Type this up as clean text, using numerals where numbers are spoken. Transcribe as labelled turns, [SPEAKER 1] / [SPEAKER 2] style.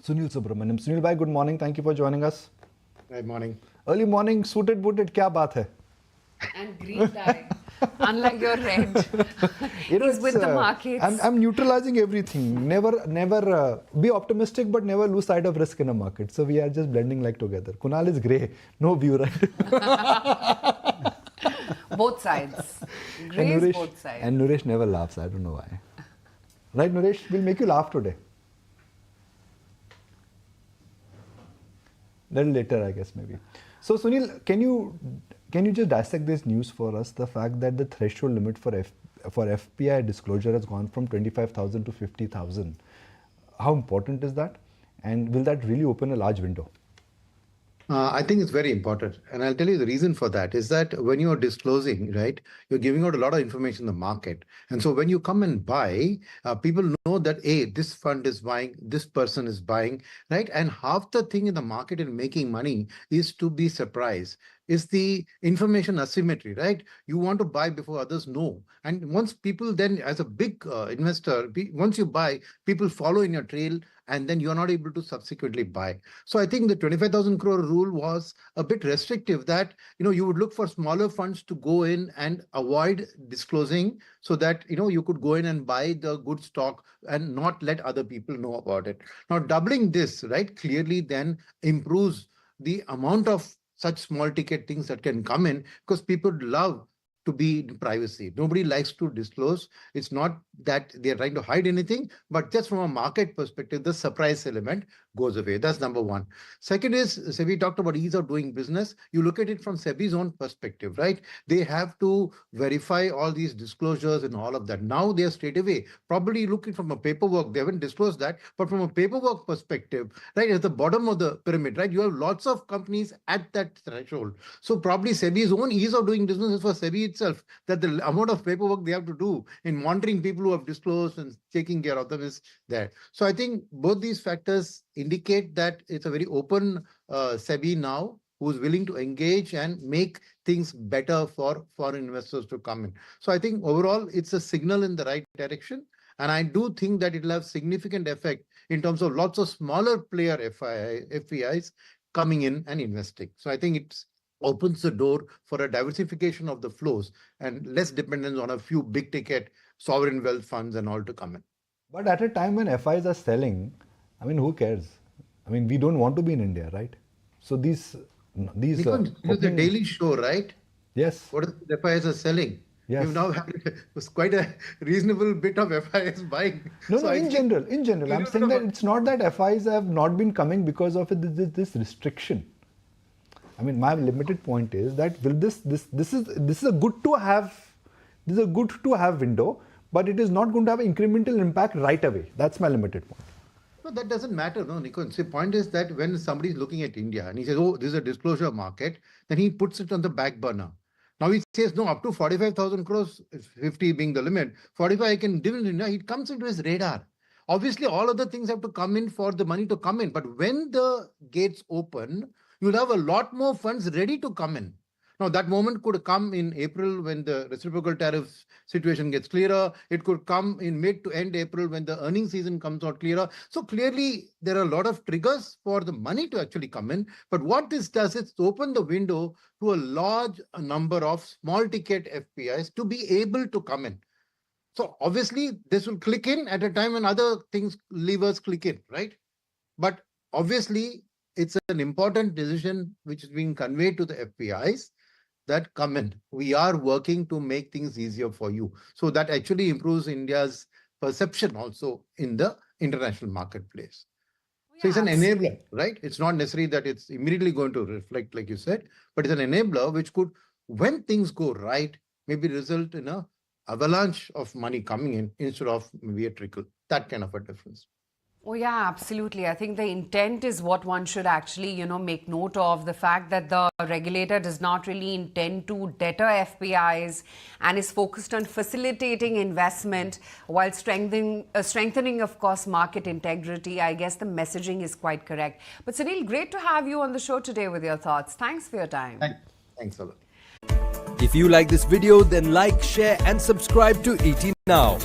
[SPEAKER 1] Sunil Subramaniam. Sunil bhai, good morning. Thank you for joining us.
[SPEAKER 2] Good morning.
[SPEAKER 1] Early morning, suited booted, kya baat hai?
[SPEAKER 3] And green tie. Unlike your red. He's with the markets.
[SPEAKER 1] I'm neutralizing everything. Never be optimistic, but never lose sight of risk in a market. So we are just blending like together. Kunal is grey. No view, right?
[SPEAKER 3] Both sides. Grey is both sides.
[SPEAKER 1] And Nuresh never laughs. I don't know why. Right, Nuresh? We'll make you laugh today. Little later, I guess, maybe. So, Sunil, can you just dissect this news for us? The fact that the threshold limit for FPI disclosure has gone from 25,000 to 50,000. How important is that? And will that really open a large window?
[SPEAKER 2] I think it's very important. And I'll tell you the reason for that is that when you're disclosing, right, you're giving out a lot of information in the market. And so when you come and buy, people know that, hey, this fund is buying, this person is buying, right? And half the thing in the market in making money is to be surprised. Is the information asymmetry, right? You want to buy before others know. And once people then, as a big investor, once you buy, people follow in your trail, and then you're not able to subsequently buy. So I think the 25,000 crore rule was a bit restrictive that, you would look for smaller funds to go in and avoid disclosing so that, you could go in and buy the good stock and not let other people know about it. Now, doubling this, right, clearly then improves the amount of such small ticket things that can come in because people love to be in privacy. Nobody likes to disclose. It's not that they're trying to hide anything, but just from a market perspective, the surprise element goes away. That's number one. Second is, SEBI talked about ease of doing business. You look at it from SEBI's own perspective, right? They have to verify all these disclosures and all of that. Now they're straight away probably looking from a paperwork. They haven't disclosed that, but from a paperwork perspective, right, at the bottom of the pyramid, right, you have lots of companies at that threshold. So probably SEBI's own ease of doing business is for SEBI itself, that the amount of paperwork they have to do in monitoring people who have disclosed and taking care of them is there. So I think both these factors indicate that it's a very open SEBI now who's willing to engage and make things better for foreign investors to come in. So I think overall it's a signal in the right direction. And I do think that it will have significant effect in terms of lots of smaller player FPIs coming in and investing. So I think it's opens the door for a diversification of the flows and less dependence on a few big ticket sovereign wealth funds and all to come in.
[SPEAKER 1] But at a time when FIs are selling, I mean, who cares? I mean, we don't want to be in India, right? So these
[SPEAKER 2] this is the daily show, right?
[SPEAKER 1] Yes.
[SPEAKER 2] What the FIs are selling?
[SPEAKER 1] Yes.
[SPEAKER 2] We've now had quite a reasonable bit of FIs buying.
[SPEAKER 1] No, so in general, I'm saying that it's not that FIs have not been coming because of this restriction. I mean, my limited point is that will this is a good to have window, but it is not going to have incremental impact right away. That's my limited point.
[SPEAKER 2] No, that doesn't matter, no, Nico. The point is that when somebody is looking at India and he says, oh, this is a disclosure market, then he puts it on the back burner. Now he says, no, up to 45,000 crores, 50 being the limit, 45 I can dividend India. It comes into his radar. Obviously, all other things have to come in for the money to come in. But when the gates open, you'll have a lot more funds ready to come in. Now, that moment could come in April when the reciprocal tariff situation gets clearer. It could come in mid to end April when the earnings season comes out clearer. So clearly, there are a lot of triggers for the money to actually come in. But what this does is open the window to a large number of small ticket FPIs to be able to come in. So obviously, this will click in at a time when other things, levers click in, right? But obviously, it's an important decision which is being conveyed to the FPIs that come in. We are working to make things easier for you. So that actually improves India's perception also in the international marketplace. So it's an enabler, right? It's not necessary that it's immediately going to reflect, like you said, but it's an enabler which could, when things go right, maybe result in a avalanche of money coming in instead of maybe a trickle. That kind of a difference.
[SPEAKER 3] Oh, yeah, absolutely. I think the intent is what one should actually, make note of. The fact that the regulator does not really intend to deter FPIs and is focused on facilitating investment while strengthening, of course, market integrity. I guess the messaging is quite correct. But Sunil, great to have you on the show today with your thoughts. Thanks for your time.
[SPEAKER 2] Thanks a lot.
[SPEAKER 4] If you like this video, then like, share and subscribe to ET Now.